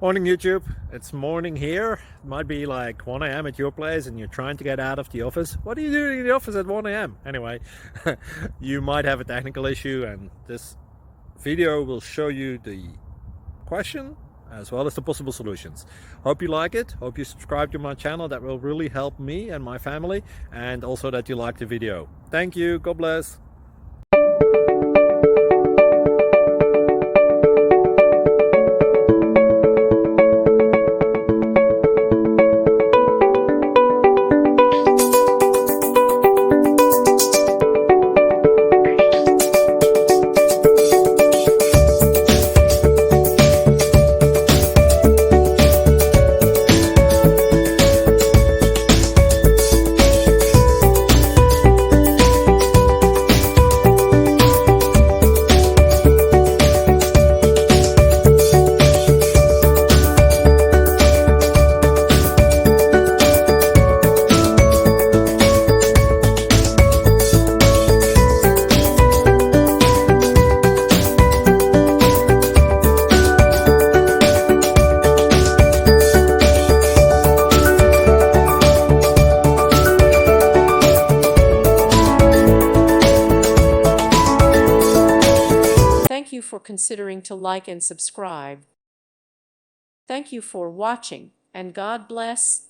Morning YouTube, it's morning here. It might be like 1 a.m. at your place and you're trying to get out of the office. What are you doing in the office at 1 a.m.? Anyway, you might have a technical issue and this video will show you the question as well as the possible solutions. Hope you like it, hope you subscribe to my channel. That will really help me and my family, and also that you like the video. Thank you, God bless. Thank you for considering to like and subscribe. Thank you for watching, and God bless.